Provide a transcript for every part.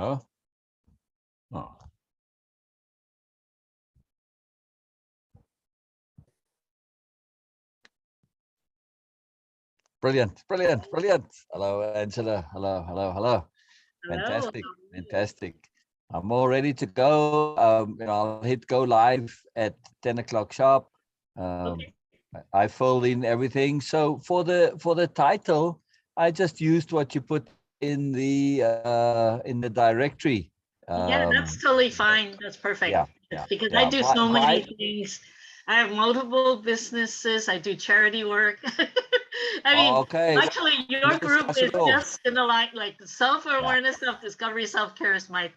Oh. Oh. Brilliant, brilliant, brilliant. Hello, Angela. Hello, hello, hello. Hello. Fantastic, fantastic. I'm all ready to go. I'll hit go live at 10 o'clock sharp. Okay. I filled in everything. So for the title, I just used what you put in the directory. Yeah, that's totally fine. That's perfect. Yeah, yeah, Because I yeah. do so many things. I have multiple businesses. I do charity work. I mean, Okay, actually, your let's group discuss is it all. just in the like the Yeah, self-awareness, self-discovery, self-care is my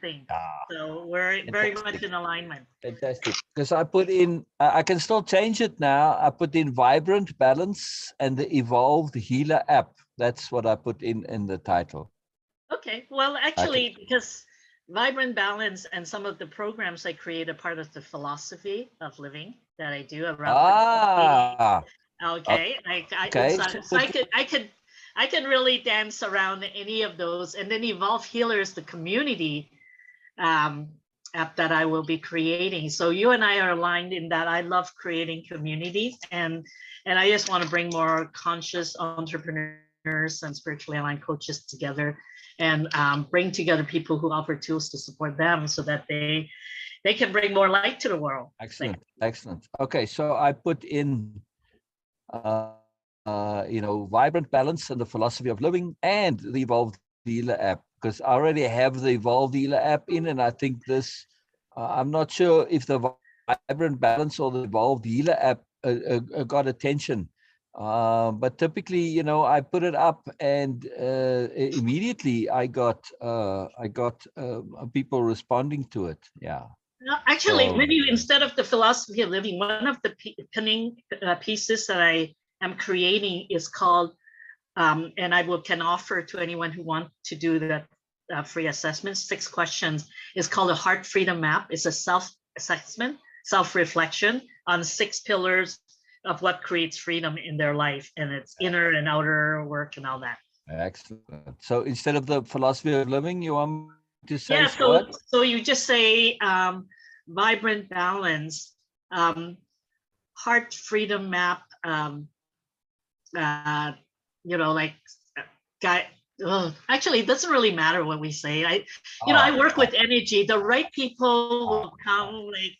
thing. yeah. So we're very much Fantastic. in alignment. Fantastic. Because I put in, I can still change it now. I put in vibrant balance and the evolved healer app. That's what I put in the title. Okay. Well, I can, actually, because Vibrant Balance and some of the programs I create are part of the philosophy of living that I do around fertility. ah, Okay, okay. So so put, I can really dance around any of those, and then Evolve Healers, the community um, app that I will be creating. So you and I are aligned in that I love creating communities, and I just want to bring more conscious entrepreneurs and spiritually aligned coaches together, and bring together people who offer tools to support them so that they can bring more light to the world. excellent, excellent. Okay, so I put in, vibrant balance and the philosophy of living and the evolved healer app, because I already have the evolved healer app in, and I think this, I'm not sure if the vibrant balance or the evolved healer app got attention. But typically, I put it up, and immediately I got people responding to it. Yeah. No, actually, So maybe instead of the philosophy of living, one of the pinning pieces that I am creating is called, and I can offer to anyone who wants to do that free assessment, 6 questions, is called a heart freedom map. It's a self-assessment, self-reflection on 6 pillars of what creates freedom in their life. And it's inner and outer work and all that. excellent. So instead of the philosophy of living, you want me to say Yeah, what? so you just say vibrant balance, heart freedom map, uh, like guy. Actually, it doesn't really matter what we say. I work with energy. The right people will come. Like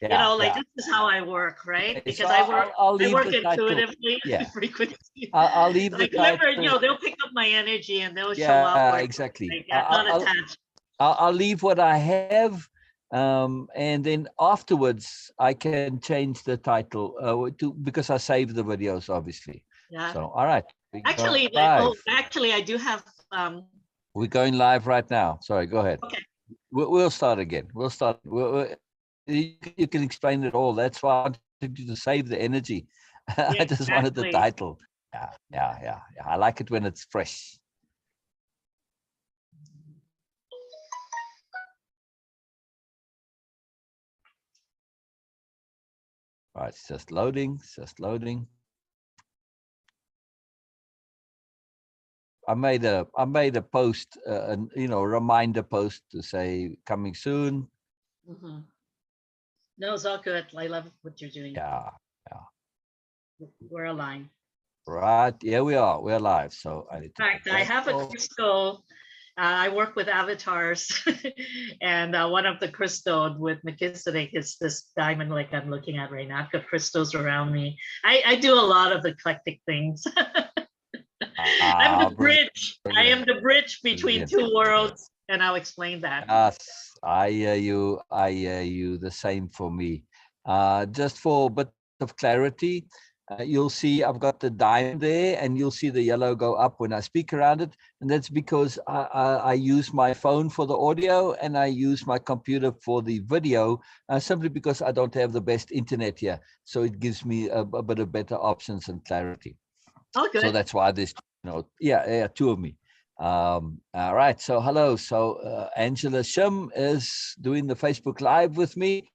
this is how I work, right? Okay, so Because I'll I leave work the title. intuitively, Yeah, frequency. I'll leave the Like whoever, title. they'll pick up my energy and they'll show up. Yeah, Or exactly. like I'm not attached. I'll leave what I have, and then afterwards I can change the title because I save the videos, obviously. Yeah. So, all right, Actually, live. I do have. We're going live right now. Sorry, go ahead. Okay. We'll start again. We'll start. You can explain it all. That's why I wanted you to save the energy. Yeah, I just wanted the exactly. title. Yeah. I like it when it's fresh. All right, it's just loading. It's just loading. I made a post, reminder post to say coming soon. Mm-hmm. No, it's all good. I love what you're doing. Yeah. We're aligned. Right. Yeah, we are. We're live. So I need to. In fact, I have a crystal. I work with avatars, and one of the crystals with Melchizedek is this diamond, like I'm looking at right now. I've got crystals around me. I do a lot of eclectic things. I'm the bridge. I am the bridge between 2 worlds, and I'll explain that. Yes, I hear you. I hear you. The same for me. Just for a bit of clarity, you'll see I've got the diamond there, and you'll see the yellow go up when I speak around it. And that's because I use my phone for the audio and I use my computer for the video, simply because I don't have the best internet here. So it gives me a bit of better options and clarity. Oh, good. So that's why there's, 2 of me. All right. So hello. So Angela Shim is doing the Facebook Live with me.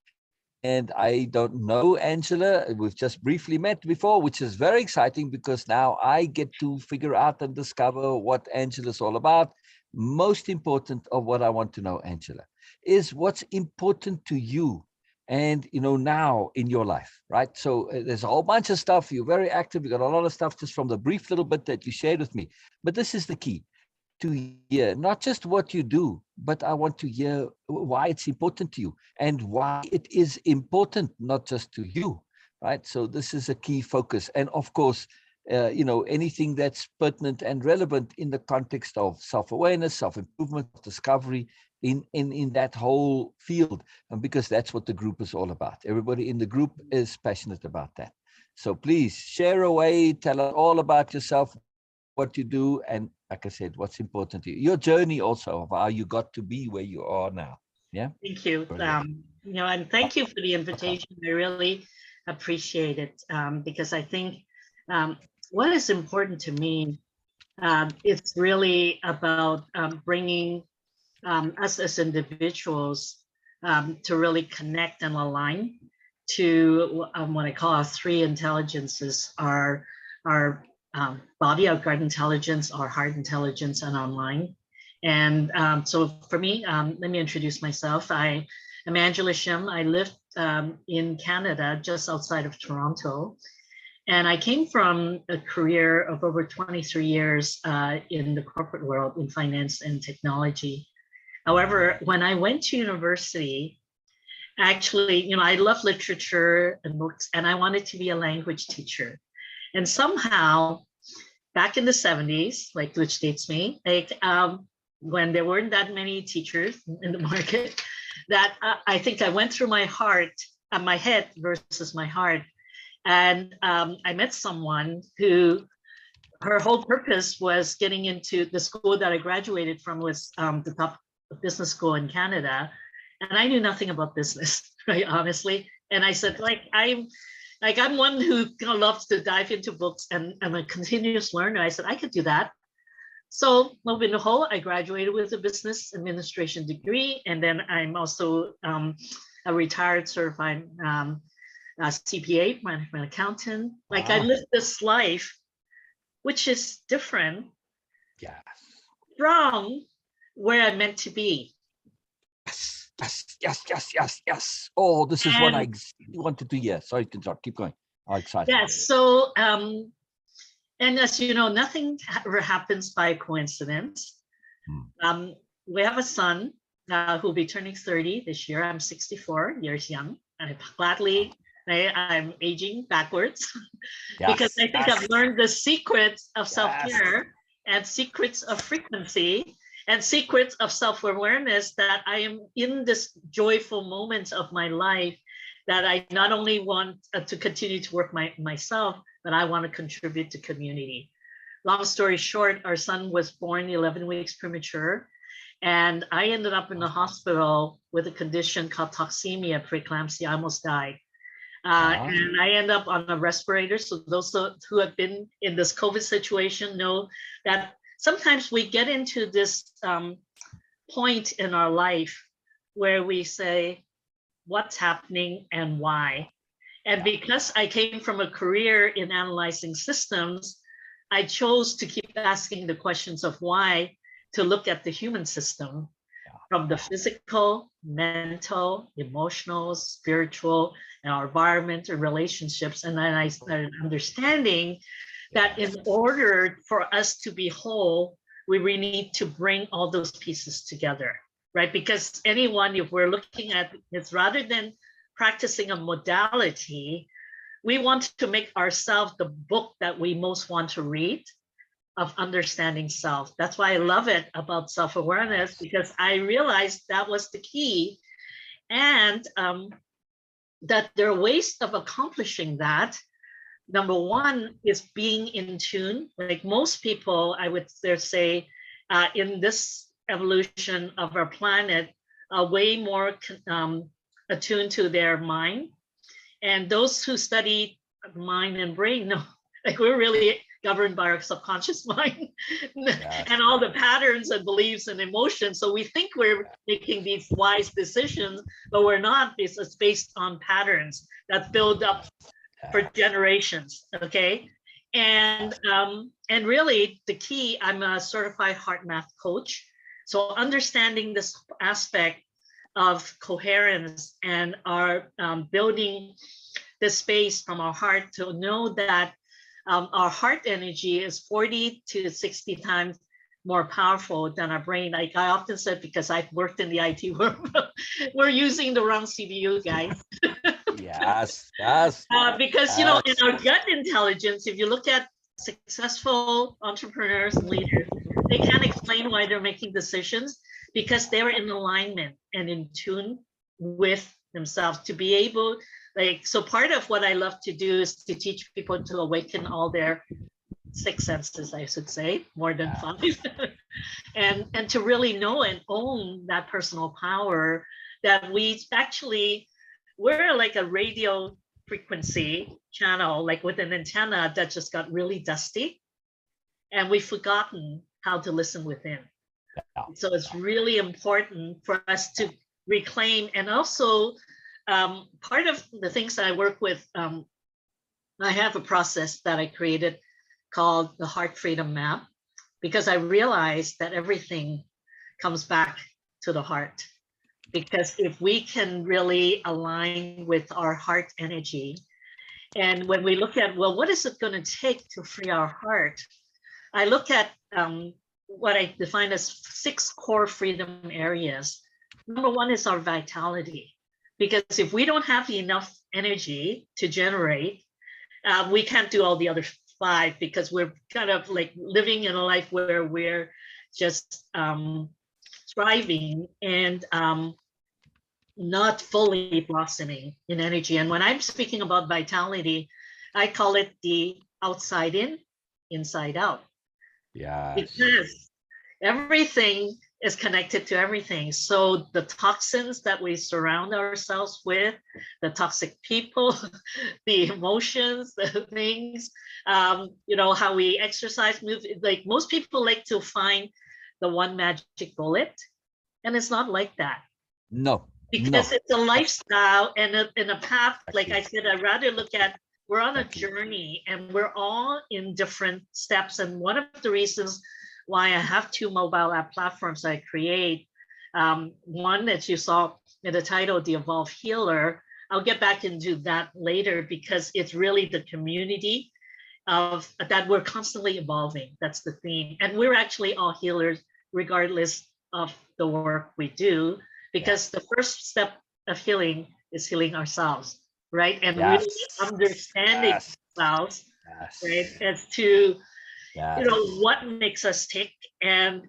And I don't know Angela. We've just briefly met before, which is very exciting because now I get to figure out and discover what Angela's all about. most important of what I want to know, Angela, is what's important to you and now in your life, right? So there's a whole bunch of stuff. You're very active. You got a lot of stuff just from the brief little bit that you shared with me. But this is the key, to hear not just what you do, but I want to hear why it's important to you and why it is important, not just to you, right? So this is a key focus. And of course, anything that's pertinent and relevant in the context of self-awareness, self-improvement, discovery in that whole field, and because that's what the group is all about. Everybody in the group is passionate about that. So please share away, tell us all about yourself, what you do, and like I said, what's important to you, your journey also of how you got to be where you are now. Yeah. Thank you. Brilliant. And thank you for the invitation. I really appreciate it, because I think what is important to me, it's really about bringing us as individuals to really connect and align to what I call our three intelligences: our body, our gut intelligence, our heart intelligence, and our mind. And so for me, let me introduce myself. I am Angela Shim. I live in Canada, just outside of Toronto. And I came from a career of over 23 years in the corporate world in finance and technology. However, when I went to university, actually, I love literature and books, and I wanted to be a language teacher. And somehow, back in the 70s, which dates me, when there weren't that many teachers in the market, that I think I went through my head versus my heart. And I met someone who, her whole purpose was getting into the school that I graduated from, was the top business school in Canada. And I knew nothing about business, right, honestly. And I said, I'm one who loves to dive into books and I'm a continuous learner. I said, I could do that. So lo and behold, I graduated with a business administration degree. And then I'm also a retired certified CPA, management accountant. Wow. I lived this life, which is different from where I'm meant to be. Yes. Oh, this is what I wanted to hear. Sorry to interrupt. Keep going. I'm excited. Yes. So, and as you know, nothing ever happens by coincidence. We have a son who'll be turning 30 this year. I'm 64 years young. I'm aging backwards because I think I've learned the secrets of self-care and secrets of frequency and secrets of self-awareness, that I am in this joyful moment of my life, that I not only want to continue to work myself, but I want to contribute to community. Long story short, our son was born 11 weeks premature, and I ended up in the hospital with a condition called toxemia, preeclampsia. I almost died. And I end up on a respirator. So those who have been in this COVID situation know that sometimes we get into this point in our life where we say, what's happening and why? And because I came from a career in analyzing systems, I chose to keep asking the questions of why, to look at the human system from the physical, mental, emotional, spiritual, and our environment and relationships. And then I started understanding that in order for us to be whole, we really need to bring all those pieces together, right? Because if we're looking at it, rather than practicing a modality, we want to make ourselves the book that we most want to read of understanding self. That's why I love it about self-awareness, because I realized that was the key. And that there are ways of accomplishing that. Number one is being in tune. Like most people, I would say, in this evolution of our planet, are way more attuned to their mind. And those who study mind and brain know, we're really governed by our subconscious mind and all the patterns and beliefs and emotions. So we think we're making these wise decisions, but we're not. It's based on patterns that build up for generations. Okay. And really the key, I'm a certified heart math coach. So understanding this aspect of coherence and our building the space from our heart to know that our heart energy is 40 to 60 times more powerful than our brain. Like I often said, because I've worked in the IT world, we're using the wrong CPU, guys. Yes, yes, Because, yes. in our gut intelligence, if you look at successful entrepreneurs and leaders, they can't explain why they're making decisions because they're in alignment and in tune with themselves to be able, so part of what I love to do is to teach people to awaken all their six senses, I should say, more than five, and to really know and own that personal power that we're like a radio frequency channel, like with an antenna that just got really dusty, and we've forgotten how to listen within. So it's really important for us to reclaim. And also part of the things that I work with, I have a process that I created called the Heart Freedom Map, because I realized that everything comes back to the heart. Because if we can really align with our heart energy, and when we look at, well, what is it going to take to free our heart? I look at what I define as 6 core freedom areas. Number 1 is our vitality, because if we don't have enough energy to generate, we can't do all the other 5, because we're kind of like living in a life where we're just thriving and not fully blossoming in energy. And when I'm speaking about vitality, I call it the outside in, inside out. Yes. Because everything is connected to everything. So the toxins that we surround ourselves with, the toxic people, the emotions, the things, how we exercise, move, like most people like to find the one magic bullet, and it's not like that. No. Because it's a lifestyle and a path. Like I said, I'd rather look at, we're on a journey and we're all in different steps. And one of the reasons why I have 2 mobile app platforms I create, one that you saw in the title, The Evolve Healer, I'll get back into that later, because it's really the community of that we're constantly evolving. That's the theme. And we're actually all healers, regardless of the work we do. Because the first step of healing is healing ourselves, right? And really understanding ourselves, right? As to, what makes us tick, and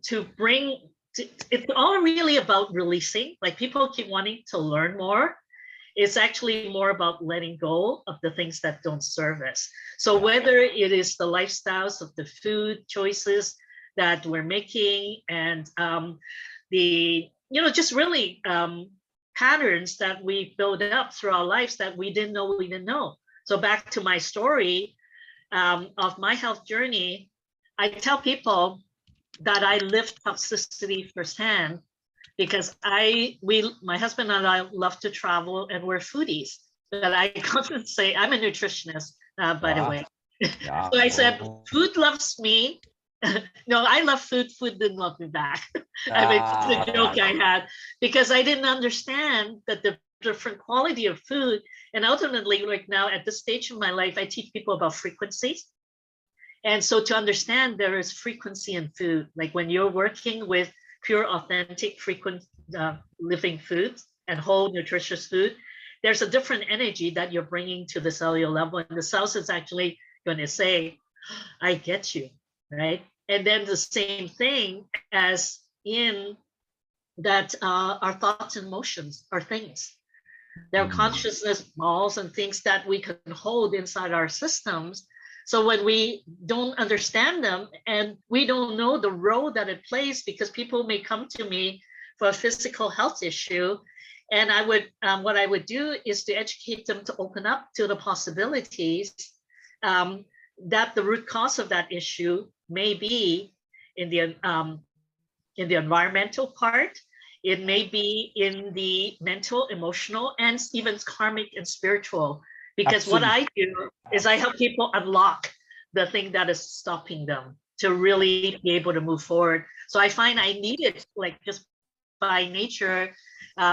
to bring, it's all really about releasing. Like people keep wanting to learn more. It's actually more about letting go of the things that don't serve us. So whether it is the lifestyles of the food choices that we're making, and just really patterns that we build up through our lives that we didn't know we didn't know. So back to my story of my health journey, I tell people that I lived toxicity firsthand, because my husband and I love to travel, and we're foodies. But I constantly say, I'm a nutritionist, by the way. So I said, food loves me. No, I love food. Food didn't love me back. I mean, it's a joke I had, because I didn't understand that the different quality of food. And ultimately, like now at this stage of my life, I teach people about frequencies. And so to understand there is frequency in food, like when you're working with pure, authentic, frequent living foods and whole nutritious food, there's a different energy that you're bringing to the cellular level. And the cells is actually going to say, I get you. Right. And then the same thing as in that our thoughts and emotions are things. They're consciousness balls and things that we can hold inside our systems. So when we don't understand them and we don't know the role that it plays, because people may come to me for a physical health issue, and I would what I would do is to educate them to open up to the possibilities that the root cause of that issue may be in the environmental part. It may be in the mental, emotional, and even karmic and spiritual. Because what I do is I help people unlock the thing that is stopping them. to really be able to move forward. So I find I need it, like just by nature.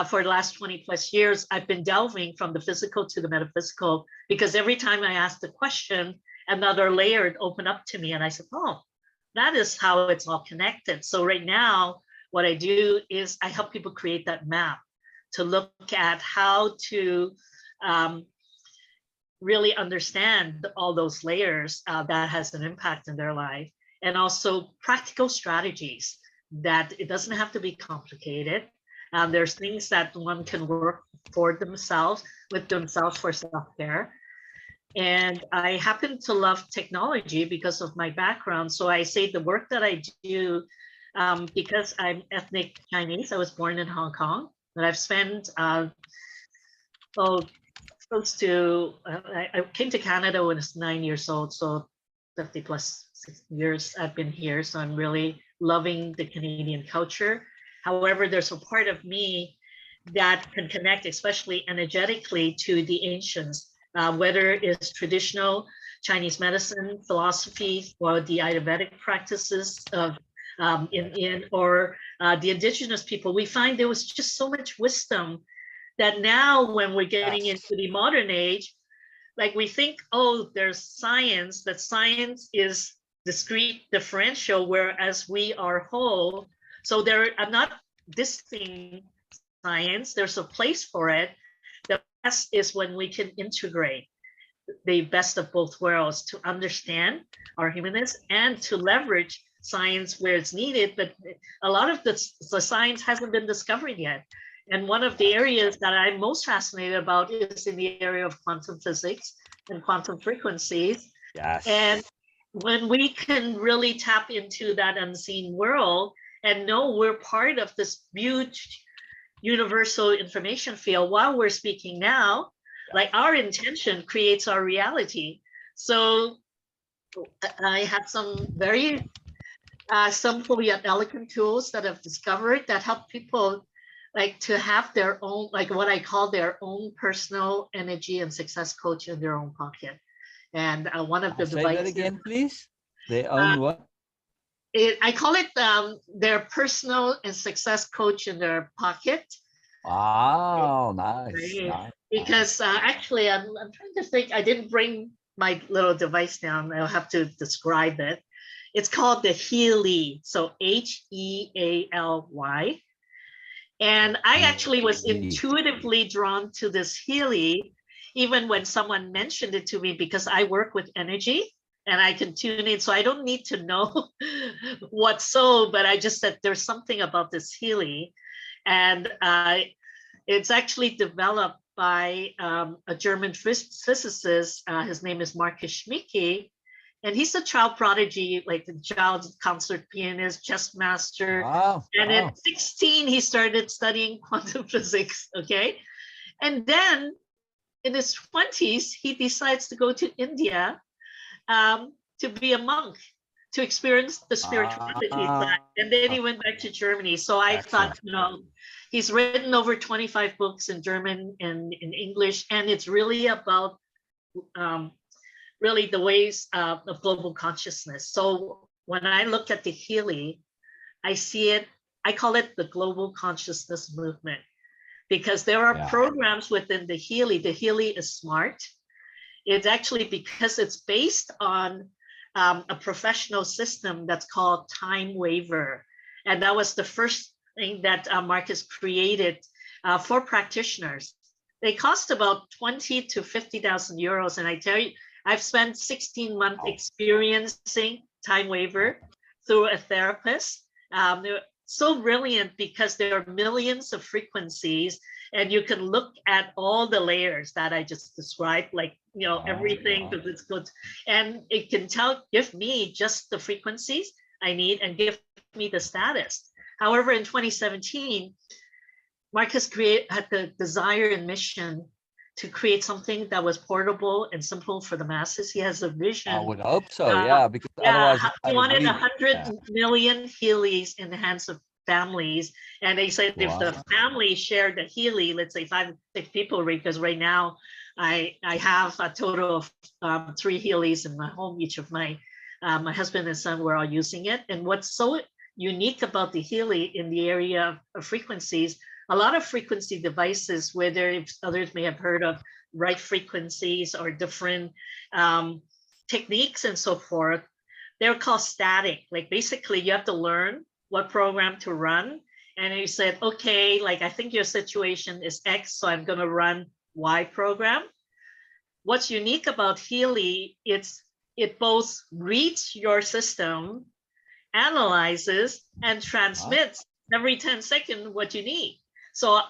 For the last 20 plus years, I've been delving from the physical to the metaphysical, because every time I ask the question, another layer would open up to me, and I said, oh, that is how it's all connected. So right now, what I do is I help people create that map to look at how to really understand all those layers that has an impact in their life, and also practical strategies that it doesn't have to be complicated. There's things that one can work for themselves, with themselves, for self-care. And I happen to love technology because of my background. So I say the work that I do, because I'm ethnic Chinese, I was born in Hong Kong, but I've spent close to, I came to Canada when I was 9 years old, so 50 plus years I've been here. So I'm really loving the Canadian culture. However, there's a part of me that can connect, especially energetically, to the ancients, whether it's traditional Chinese medicine, philosophy, or the Ayurvedic practices of Indian, or the indigenous people. We find there was just so much wisdom that now when we're getting into the modern age, like we think, oh, there's science, that science is discrete, differential, whereas we are whole. So I'm not dissing science, there's a place for it. The best is when we can integrate the best of both worlds to understand our humanness and to leverage science where it's needed. But a lot of the science hasn't been discovered yet. And one of the areas that I'm most fascinated about is in the area of quantum physics and quantum frequencies. Yes. And when we can really tap into that unseen world and know we're part of this huge universal information field while we're speaking now, like our intention creates our reality. So I have some very simple yet elegant tools that I've discovered that help people like to have their own, like what I call their own personal energy and success coach in their own pocket. And one of the devices. Say that again, please. Their own what? I call it their personal and success coach in their pocket. Wow, nice. Right? Nice. Because actually, I'm trying to think. I didn't bring my little device down. I'll have to describe it. It's called the Healy. So Healy. And I actually was intuitively drawn to this Healy, even when someone mentioned it to me, because I work with energy and I can tune in. So I don't need to know what so, but I just said there's something about this Healy. And it's actually developed by a German physicist. His name is Marcus Schmicke. And he's a child prodigy, like the child concert pianist, chess master. And at 16, he started studying quantum physics, okay? And then in his 20s, he decides to go to India to be a monk, to experience the spirituality side. And then he went back to Germany. So I thought, he's written over 25 books in German and in English, and it's really about really the ways of global consciousness. So when I look at the Healy, I see it, I call it the global consciousness movement, because there are programs within the Healy. The Healy is smart. It's actually because it's based on a professional system that's called Time Waiver. And that was the first thing that Marcus created for practitioners. They cost about 20 to 50,000 euros. And I tell you, I've spent 16 months experiencing Time Waiver through a therapist. They're so brilliant because there are millions of frequencies, and you can look at all the layers that I just described, like, everything, because it's good. And it can give me just the frequencies I need and give me the status. However, in 2017, Marcus had the desire and mission to create something that was portable and simple for the masses. He has a vision. I would hope so, because otherwise he wanted 100 million Healys in the hands of families. And they said if the family shared the Healy, let's say 5 to 6 people, because right now I have a total of 3 Healys in my home. Each of my My husband and son were all using it. And what's so unique about the Healy in the area of frequencies, a lot of frequency devices, whether if others may have heard of right frequencies or different techniques and so forth, they're called static. Like basically you have to learn what program to run. And you said, okay, like I think your situation is X, so I'm going to run Y program. What's unique about Healy, it both reads your system, analyzes, and transmits every 10 seconds what you need. So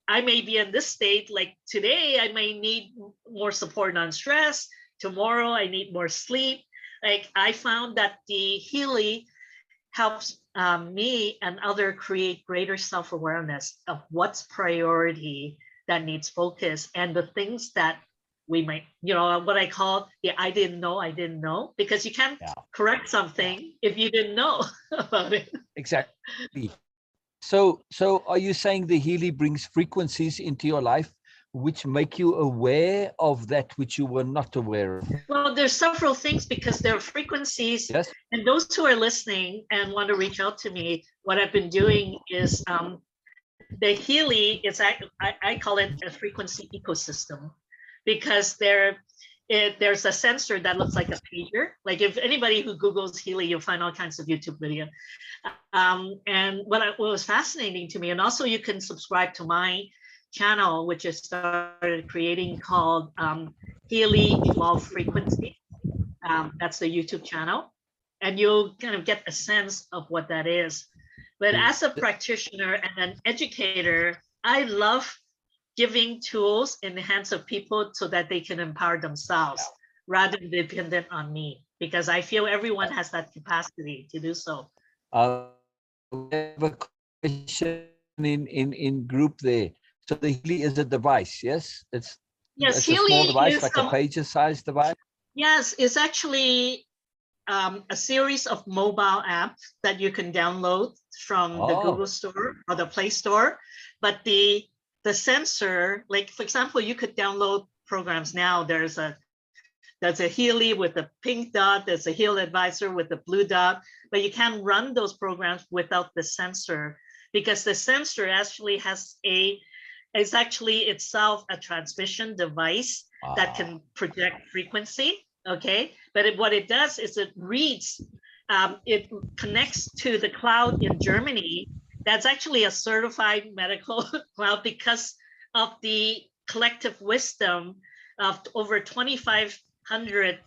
I may be in this state, like today, I may need more support on stress. Tomorrow, I need more sleep. Like I found that the Healy helps me and other create greater self-awareness of what's priority that needs focus and the things that we might, what I call the I didn't know, because you can't correct something if you didn't know about it. Exactly. So are you saying the Healy brings frequencies into your life which make you aware of that which you were not aware of? Well, there's several things because there are frequencies. Yes. And those who are listening and want to reach out to me, what I've been doing is the Healy is, I call it a frequency ecosystem, because there's a sensor that looks like a pager. Like if anybody who Googles Healy, you'll find all kinds of YouTube video. And what was fascinating to me, and also you can subscribe to my channel, which I started creating called Healy Evolve Frequency. That's the YouTube channel. And you'll kind of get a sense of what that is. But as a practitioner and an educator, I love giving tools in the hands of people so that they can empower themselves rather than dependent on me, because I feel everyone has that capacity to do so. We have a question in group there. So the Healy is a device, yes? It's a small device, like a pager-sized device? Yes, it's actually a series of mobile apps that you can download from the Google Store or the Play Store. But the sensor, like for example, you could download programs now. There's a Healy with a pink dot, there's a Heal Advisor with a blue dot, but you can't run those programs without the sensor, because the sensor actually is actually itself a transmission device that can project frequency. Okay, but what it does is it reads, it connects to the cloud in Germany. That's actually a certified medical cloud because of the collective wisdom of over 2,500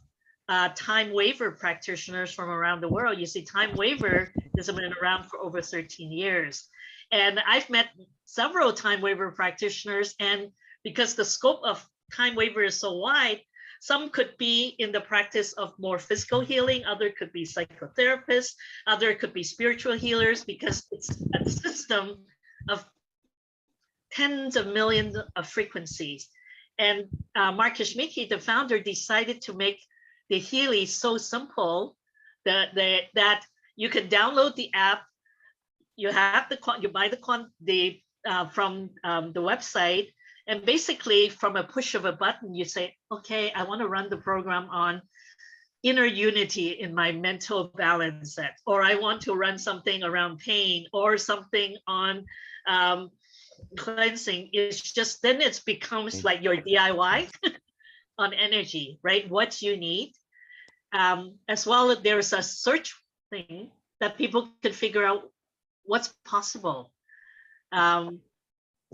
time waiver practitioners from around the world. You see, time waiver has been around for over 13 years. And I've met several time waiver practitioners, and because the scope of time waiver is so wide, some could be in the practice of more physical healing, other could be psychotherapists, other could be spiritual healers, because it's a system of tens of millions of frequencies. And Mark Kishmiki, the founder, decided to make the Healy so simple that you can download the app. You have you buy from the website, and basically from a push of a button, you say, okay, I want to run the program on inner unity in my mental balance set, or I want to run something around pain, or something on cleansing. It's just, then it becomes like your DIY on energy, right? What you need. As well, there's a search thing that people can figure out what's possible.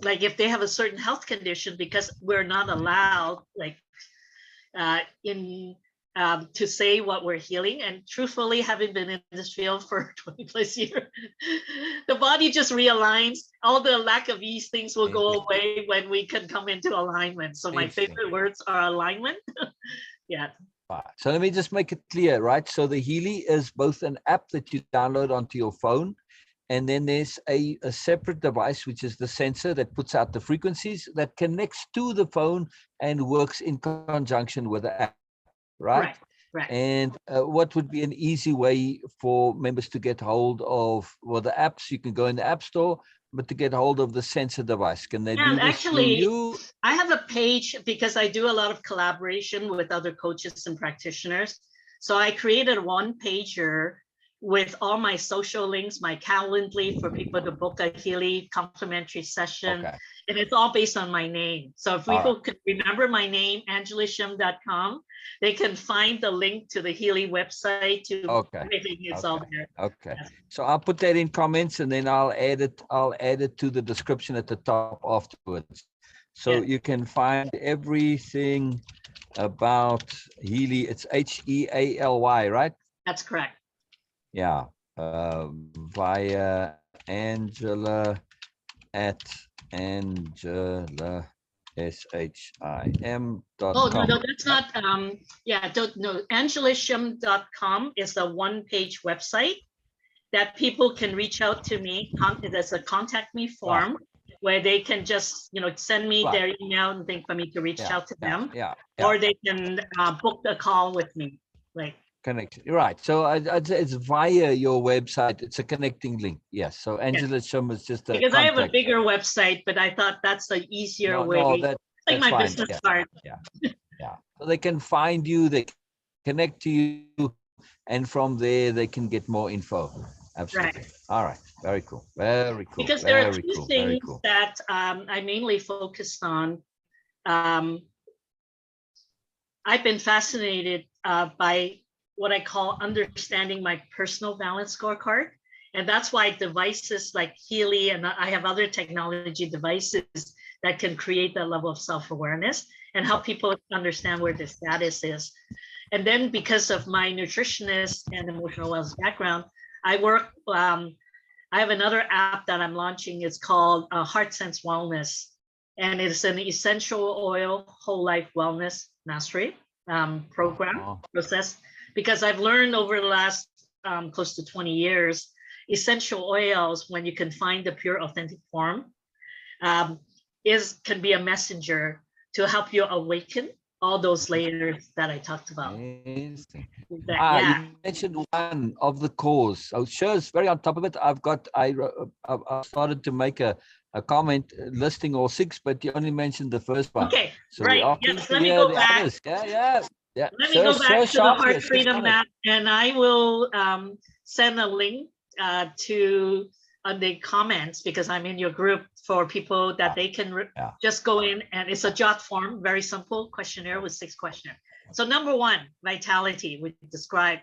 Like if they have a certain health condition, because we're not allowed like to say what we're healing. And truthfully, having been in this field for 20 plus years, the body just realigns. All the lack of these things will go away when we can come into alignment. So my favorite words are alignment. Yeah. So let me just make it clear, right? So the Healy is both an app that you download onto your phone, and then there's a separate device, which is the sensor that puts out the frequencies that connects to the phone and works in conjunction with the app, right? Right. And what would be an easy way for members to get hold of, well, the apps? You can go in the App Store, but to get hold of the sensor device, can they do this actually, through you? I have a page because I do a lot of collaboration with other coaches and practitioners. So I created a one-pager with all my social links, my Calendly for people to book a Healy complimentary session. Okay. And it's all based on my name. So if people could remember my name, angelashim.com, they can find the link to the Healy website to everything. It's all there. Okay. So I'll put that in comments and then I'll add it to the description at the top afterwards. So you can find everything about Healy. It's Healy, right? That's correct. Yeah. Via Angela at AngelaShim.com. Oh, no, that's not, no, angelashim.com is a one-page website that people can reach out to me. There's a contact me form where they can just, send me their email and think for me to reach out to them. Or they can book a call with me. Like, connection, right? So it's via your website. It's a connecting link. Yes. So Angela Shim is just a because I have a bigger website, but I thought that's an easier way. No, that's like my business card. Yeah. So they can find you, they connect to you, and from there they can get more info. Absolutely. Right. All right. Very cool. Very cool. Because there are two things that I mainly focused on. I've been fascinated by what I call understanding my personal balance scorecard. And that's why devices like Healy, and I have other technology devices that can create that level of self-awareness and help people understand where their status is. And then because of my nutritionist and emotional wellness background, I have another app that I'm launching. It's called Heart Sense Wellness. And it's an essential oil whole life wellness mastery program process, because I've learned over the last close to 20 years, essential oils, when you can find the pure authentic form, can be a messenger to help you awaken all those layers that I talked about. Amazing. You mentioned one of the cores. So Shir's very on top of it. I started to make a comment listing all 6, but you only mentioned the first one. Okay, so right. Yes, let me go back. Others. Yeah. Let me go back to the Heart Freedom Map, and I will send a link to the comments, because I'm in your group, for people that they can just go in, and it's a jot form, very simple questionnaire with 6 questions. So number 1, vitality, we described.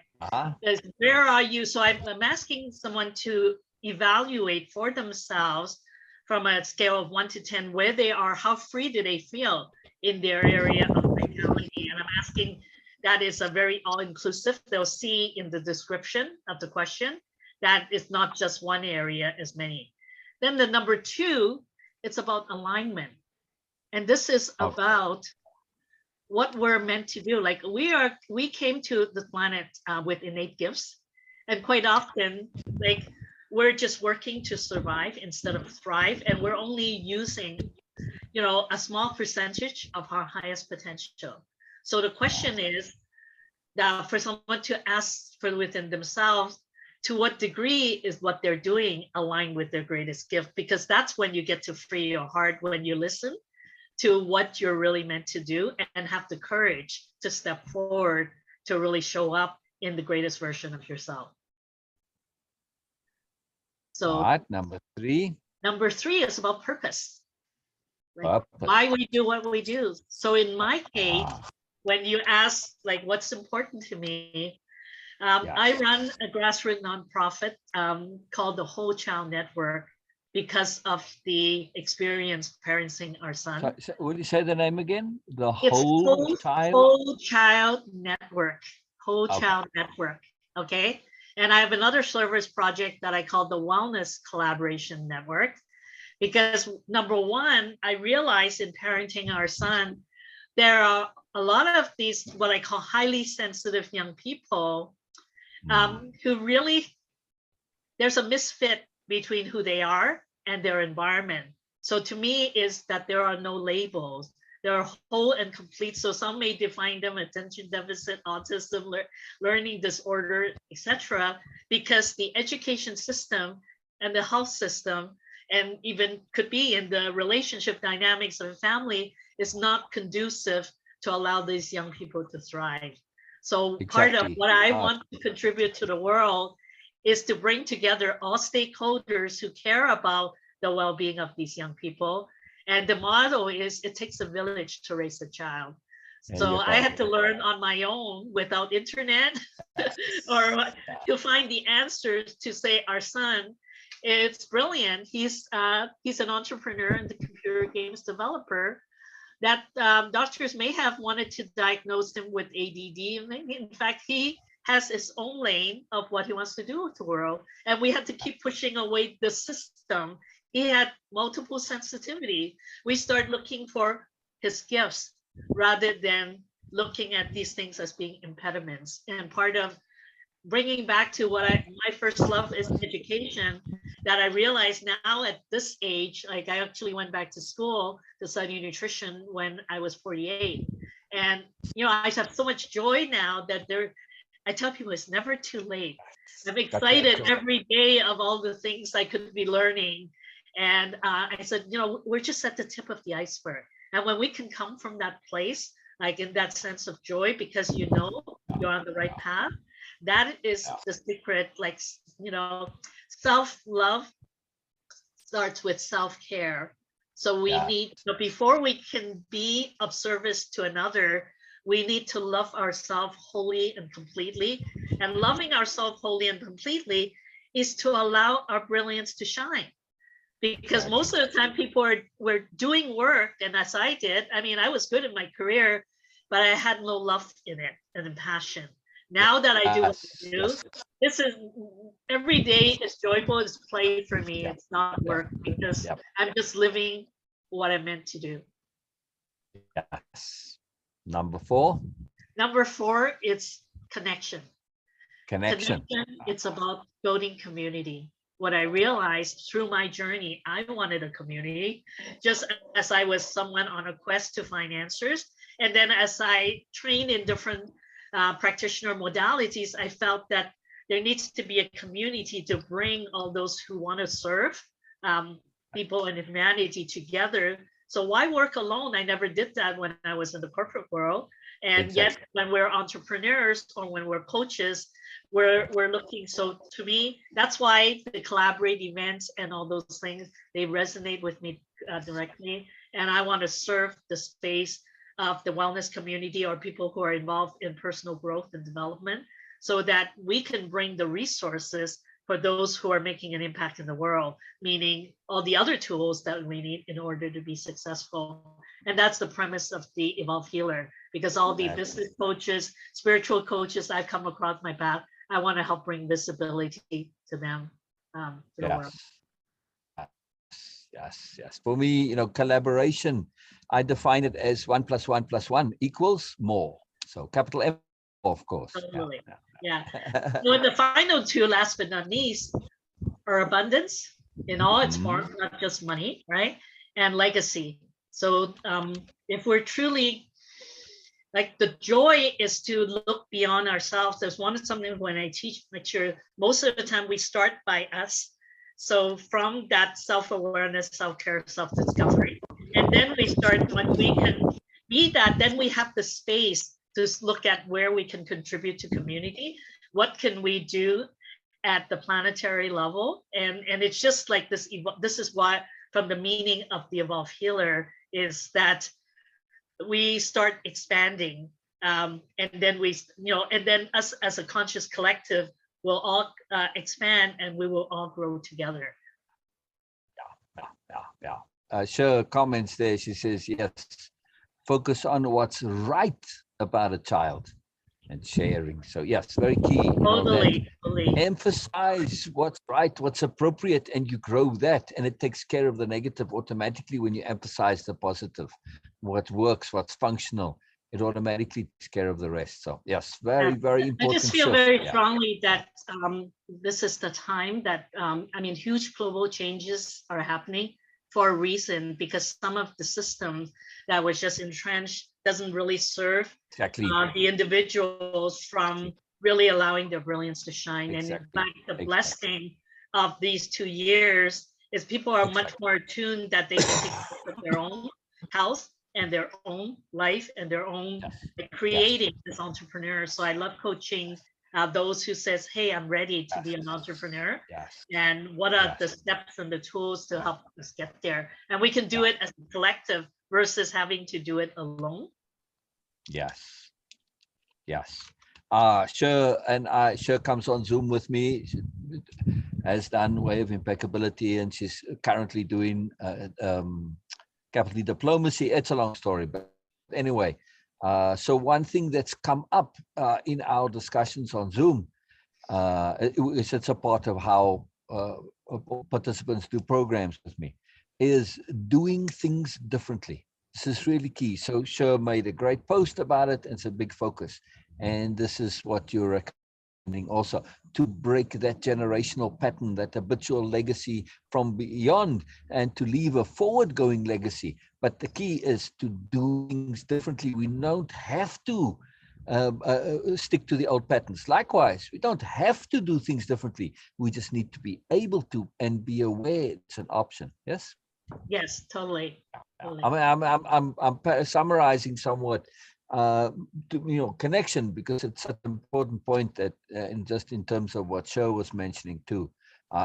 Is where are you? So I'm asking someone to evaluate for themselves from a scale of 1 to 10 where they are, how free do they feel in their area of vitality. And I'm asking, that is a very all-inclusive. They'll see in the description of the question that it's not just one area, as many. Then the number 2, it's about alignment. And this is about what we're meant to do. Like we came to the planet with innate gifts. And quite often, like, we're just working to survive instead of thrive. And we're only using, a small percentage of our highest potential. So the question is that for someone to ask for within themselves, to what degree is what they're doing aligned with their greatest gift? Because that's when you get to free your heart, when you listen to what you're really meant to do and have the courage to step forward to really show up in the greatest version of yourself. So number 3. Number 3 is about purpose. Like, why we do what we do. So in my case, when you ask, like, what's important to me, I run a grassroots nonprofit called the Whole Child Network because of the experience parenting our son. So, will you say the name again? The Whole Child Network. Whole Child Network. Okay. And I have another service project that I call the Wellness Collaboration Network, because number 1, I realized in parenting our son, there are a lot of these, what I call highly sensitive young people who really, there's a misfit between who they are and their environment. So to me is that there are no labels. They're whole and complete. So some may define them attention deficit, autism, learning disorder, etc., because the education system and the health system, and even could be in the relationship dynamics of a family, is not conducive to allow these young people to thrive. So part of Exactly. what I want to contribute to the world is to bring together all stakeholders who care about the well-being of these young people. And the motto is, it takes a village to raise a child. There So you I go. had to learn on my own without internet Yes. or to find the answers to say our son, it's brilliant. He's an entrepreneur and the computer games developer that doctors may have wanted to diagnose him with ADD. In fact, he has his own lane of what he wants to do with the world. And we had to keep pushing away the system. He had multiple sensitivity. We started looking for his gifts rather than looking at these things as being impediments. And part of bringing back to what my first love is education, that I realize now at this age, like I actually went back to school to study nutrition when I was 48. And, I have so much joy now that I tell people it's never too late. I'm excited every day of all the things I could be learning. And I said, we're just at the tip of the iceberg. And when we can come from that place, like in that sense of joy, because you're on the right path, that is the secret. Like, self-love starts with self-care. So before we can be of service to another, we need to love ourselves wholly and completely. And loving ourselves wholly and completely is to allow our brilliance to shine. Because most of the time people were doing work, and as I did, I was good in my career, but I had no love in it and passion. Now that I do what I do, this is every day is joyful, it's play for me. It's not work, because I'm just living what I'm meant to do. Yes. Number 4. Number 4, it's connection. Connection. It's about building community. What I realized through my journey, I wanted a community, just as I was someone on a quest to find answers. And then as I trained in different practitioner modalities, I felt that there needs to be a community to bring all those who want to serve people and humanity together. So why work alone? I never did that when I was in the corporate world. And yet when we're entrepreneurs or when we're coaches, we're looking. So to me, that's why the collaborate events and all those things, they resonate with me directly. And I want to serve the space of the wellness community or people who are involved in personal growth and development, so that we can bring the resources for those who are making an impact in the world, meaning all the other tools that we need in order to be successful. And that's the premise of the Evolve Healer, because all the business coaches, spiritual coaches I've come across my path, I want to help bring visibility to them, to the world. Yes. For me, collaboration, I define it as 1 + 1 + 1 equals more. So capital M, of course. Totally. Yeah. So the final 2, last but not least, are abundance in all its forms, not just money, right? And legacy. So if we're truly, like, the joy is to look beyond ourselves. There's something when I teach lecture, most of the time we start by us. So from that self-awareness, self-care, self-discovery, and then we start, when we can be that, then we have the space to look at where we can contribute to community. What can we do at the planetary level? And it's just like this. This is why, from the meaning of the Evolve Healer, is that we start expanding, and then us as a conscious collective will all expand, and we will all grow together. Sure, comments there. She says, yes, focus on what's right about a child and sharing. So yes, very key. Totally. Emphasize what's right, what's appropriate, and you grow that, and it takes care of the negative automatically when you emphasize the positive. What works, what's functional, it automatically takes care of the rest. So yes, very important. I just feel very strongly that this is the time that huge global changes are happening for a reason, because some of the systems that was just entrenched doesn't really serve the individuals from really allowing their brilliance to shine. And in fact, the blessing of these 2 years is people are much more attuned that they can take care of their own health and their own life and their own Yes. like, Yes. creating as entrepreneurs. So I love coaching those who says, hey, I'm ready to be an Yes. entrepreneur, Yes. and what are the Yes. steps and the tools to Yeah. help us get there. And we can do Yeah. it as a collective versus having to do it alone. Yes. Yes. Sure, and Sure comes on Zoom with me. She has done Way of Impeccability, and she's currently doing capital diplomacy. It's a long story, but anyway. So one thing that's come up in our discussions on Zoom it's a part of how participants do programs with me, is doing things differently. This is really key. So Sher made a great post about it, and it's a big focus. And this is what you're recommending also, to break that generational pattern, that habitual legacy from beyond, and to leave a forward-going legacy. But the key is to do things differently. We don't have to stick to the old patterns. Likewise, we don't have to do things differently. We just need to be able to and be aware it's an option. Yes. Yes, totally. I mean, I'm summarizing somewhat, connection, because it's such an important point that, in just in terms of what Sho was mentioning too,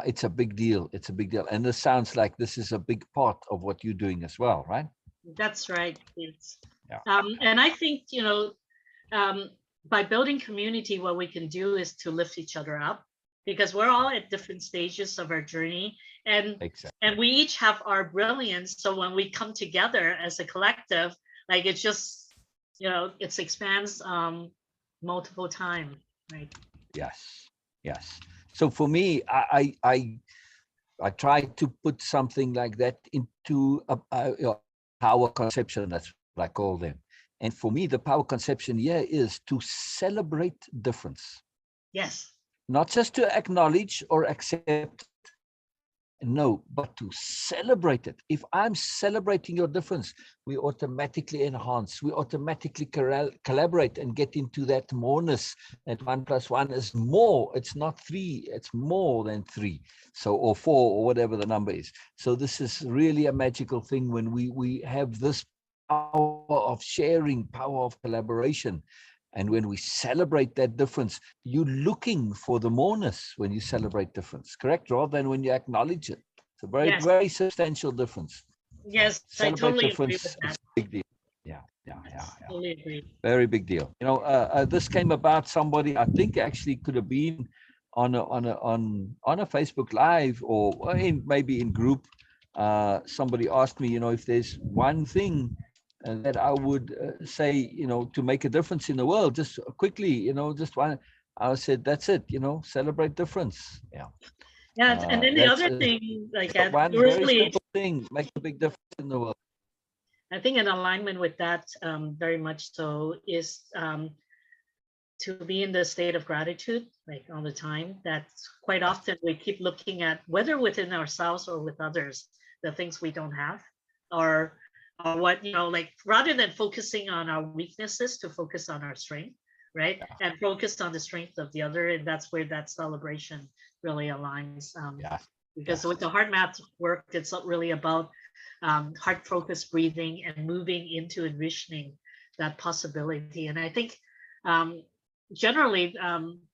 it's a big deal. It's a big deal, and this sounds like this is a big part of what you're doing as well, right? That's right. It's Yeah. and I think um, by building community, what we can do is to lift each other up, because we're all at different stages of our journey, and Exactly. we each have our brilliance. So when we come together as a collective, like it just it expands multiple times, right? Yes. Yes. So for me, I try to put something like that into a power conception. That's what I call them. And for me, the power conception here is to celebrate difference, Yes. not just to acknowledge or accept. No, but to celebrate it. If I'm celebrating your difference, we automatically enhance, we automatically collaborate and get into that moreness, that 1+1 is more. It's not 3, it's more than 3. So, or 4, or whatever the number is. So this is really a magical thing when we have this power of sharing, power of collaboration. And when we celebrate that difference, you're looking for the moreness when you celebrate difference, correct? Rather than when you acknowledge it. It's a very, Yes. very substantial difference. So Yes, I celebrate totally agree with difference, that. it's a big deal. Yeah, yeah, yeah, Yes, yeah. totally agree. Very big deal. This came about, somebody, I think, actually could have been on a Facebook Live, or maybe in group. Somebody asked me, if there's one thing that I would say, to make a difference in the world, just quickly, just one. I said, that's it, celebrate difference. Yeah. Yeah, and then the That's other thing, like one very really, simple thing, make a big difference in the world. I think in alignment with that, very much so, is to be in the state of gratitude, like all the time. That quite often we keep looking at, whether within ourselves or with others, the things we don't have, or what, like rather than focusing on our weaknesses, to focus on our strength, right? Yeah, And focus on the strength of the other. And that's where that celebration really aligns. yeah, Because yes, with the heart math work, it's really about heart focused breathing and moving into envisioning that possibility. And I think um, generally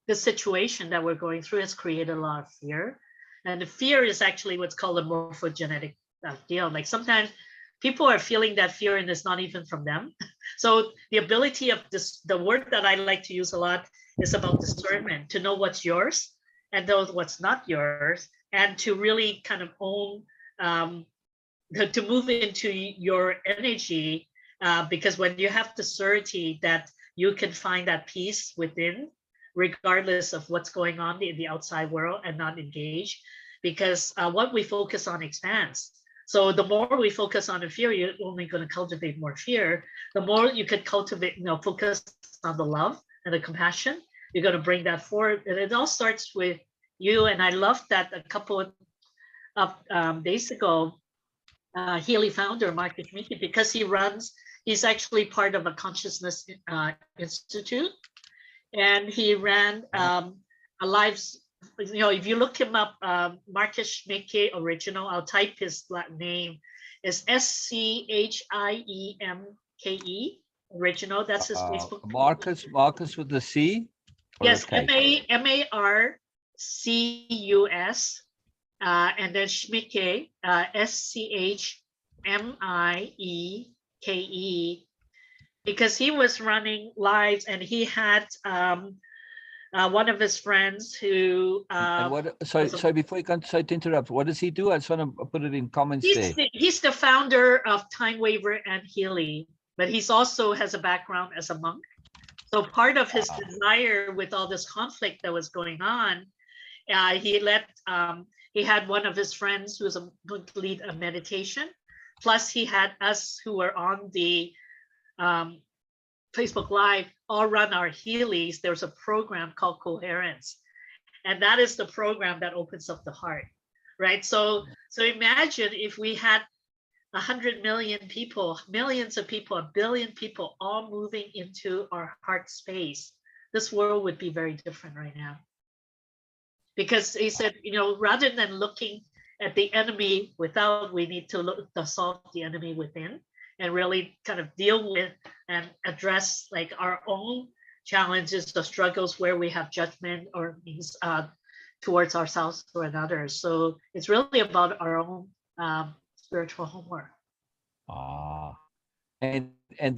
the situation that we're going through has created a lot of fear. And the fear is actually what's called a morphogenetic deal. Like sometimes people are feeling that fear and it's not even from them. So the ability of this, the word that I like to use a lot is about discernment, to know what's yours and know what's not yours, and to really kind of own, to move into your energy, because when you have the certainty that you can find that peace within, regardless of what's going on in the outside world, and not engage, because what we focus on expands. So the more we focus on the fear, you're only going to cultivate more fear. The more you could cultivate, focus on the love and the compassion, you're going to bring that forward. And it all starts with you. And I love that a couple of days ago, Healy founder, Marcus Mickey, because he's actually part of a consciousness institute, and he ran a live, if you look him up, Marcus Mickey original, I'll type his name. It's SCHIEMKE. Original. That's his Facebook page. Marcus with the C or a Yes, K? Marcus, and then Schmicke, SCHMIEKE, because he was running lives and he had one of his friends who And what? Sorry, was a, sorry. Before you can, sorry to interrupt. What does he do? I just want to put it in comments there. he's the founder of Time Waver and Healy, but he's also has a background as a monk. So part of his desire with all this conflict that was going on, he had one of his friends who was going to lead a meditation. Plus, he had us who were on the Facebook Live all run our Healys. There's a program called Coherence, and that is the program that opens up the heart, right? So imagine if we had 100 million people, millions of people, a billion people all moving into our heart space. This world would be very different right now. Because he said, rather than looking at the enemy without, we need to look to solve the enemy within and really kind of deal with and address like our own challenges, the struggles where we have judgment or means towards ourselves or others. So it's really about our own spiritual homework. And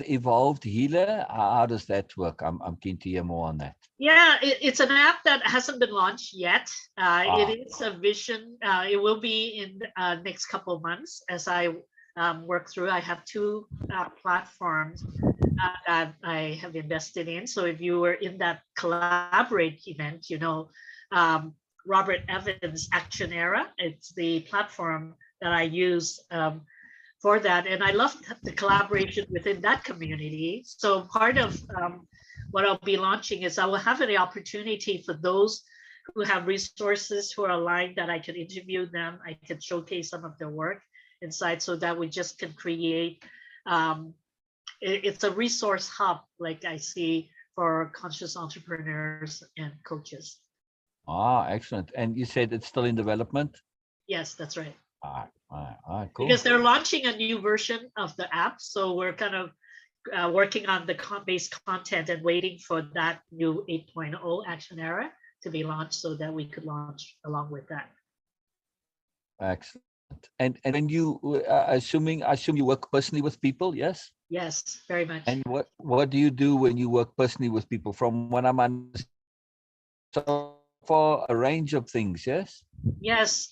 evolved healer, how does that work? I'm keen to hear more on that. Yeah, it's an app that hasn't been launched yet. It is a vision. It will be in next couple of months as I work through. I have two platforms that I have invested in. So if you were in that collaborate event, Robert Evans Action Era, it's the platform that I use for that. And I love the collaboration within that community. So part of what I'll be launching is I will have the opportunity for those who have resources who are aligned that I can interview them. I can showcase some of their work inside so that we just can create, it's a resource hub like I see for conscious entrepreneurs and coaches. Excellent. And you said it's still in development? Yes, that's right. Cool. Because they're launching a new version of the app. So we're kind of working on the base content and waiting for that new 8.0 Action Era to be launched so that we could launch along with that. Excellent. And when you, I assume you work personally with people, yes? Yes, very much. And what do you do when you work personally with people? From what I'm understanding, so for a range of things, yes? Yes.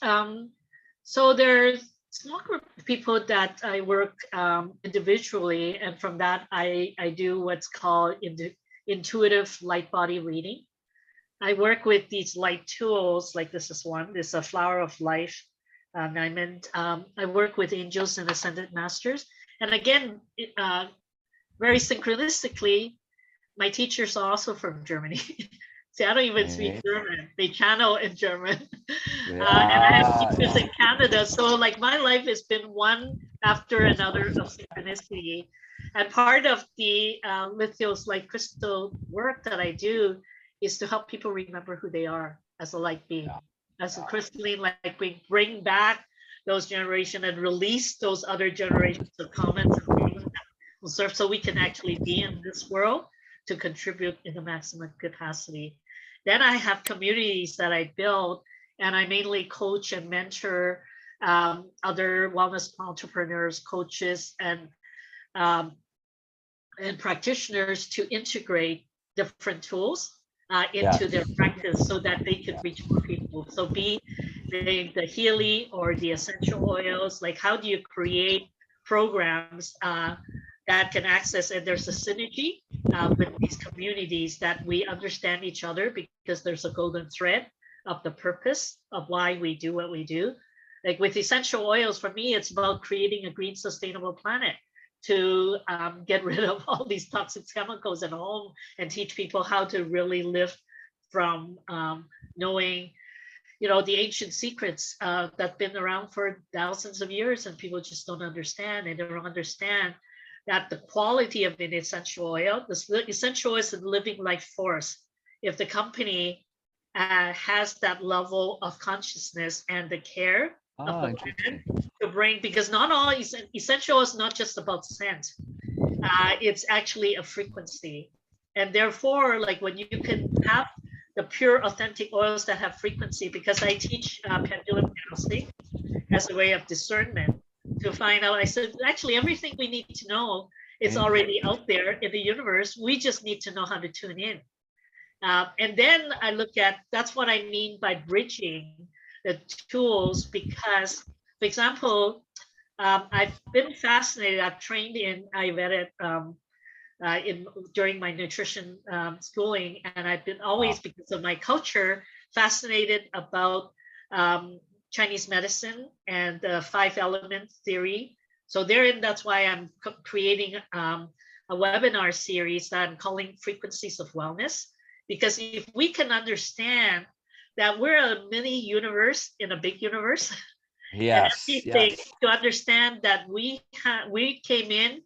So there's a small group of people that I work individually, and from that I do what's called intuitive light body reading. I work with these light tools, like this is one. This is a flower of life diamond. I work with angels and ascended masters, and again, very synchronistically, my teachers are also from Germany. See, I don't even speak German. They channel in German. And I have teachers in Canada. So like my life has been one after another of synchronicity. And part of the Lithios light crystal work that I do is to help people remember who they are as a light being, as a crystalline light being, bring back those generations and release those other generations of comments and things that will serve so we can actually be in this world to contribute in the maximum capacity. Then I have communities that I build, and I mainly coach and mentor other wellness entrepreneurs, coaches, and practitioners to integrate different tools into their practice so that they can reach more people. So be the Healy or the essential oils, like how do you create programs that can access, and there's a synergy with these communities that we understand each other because there's a golden thread of the purpose of why we do what we do. Like with essential oils, for me, it's about creating a green, sustainable planet to get rid of all these toxic chemicals at home and teach people how to really live from knowing, the ancient secrets that've been around for thousands of years, and people just don't understand. And they don't understand that the quality of an essential oil, the essential oil is a living life force. If the company has that level of consciousness and the care of the Interesting. women to bring, because not all essential is not just about scent. It's actually a frequency. And therefore, like when you can have the pure authentic oils that have frequency, because I teach pendulum dowsing as a way of discernment to find out. I said, actually, everything we need to know is already out there in the universe. We just need to know how to tune in. And then I look at, that's what I mean by bridging the tools, because, for example, I've been fascinated. I've trained in Ayurveda during my nutrition schooling, and I've been always, because of my culture, fascinated about Chinese medicine and the 5 element theory. So therein, that's why I'm creating a webinar series that I'm calling Frequencies of Wellness, because if we can understand that we're a mini universe in a big universe, Yes, and yes. to understand that we came in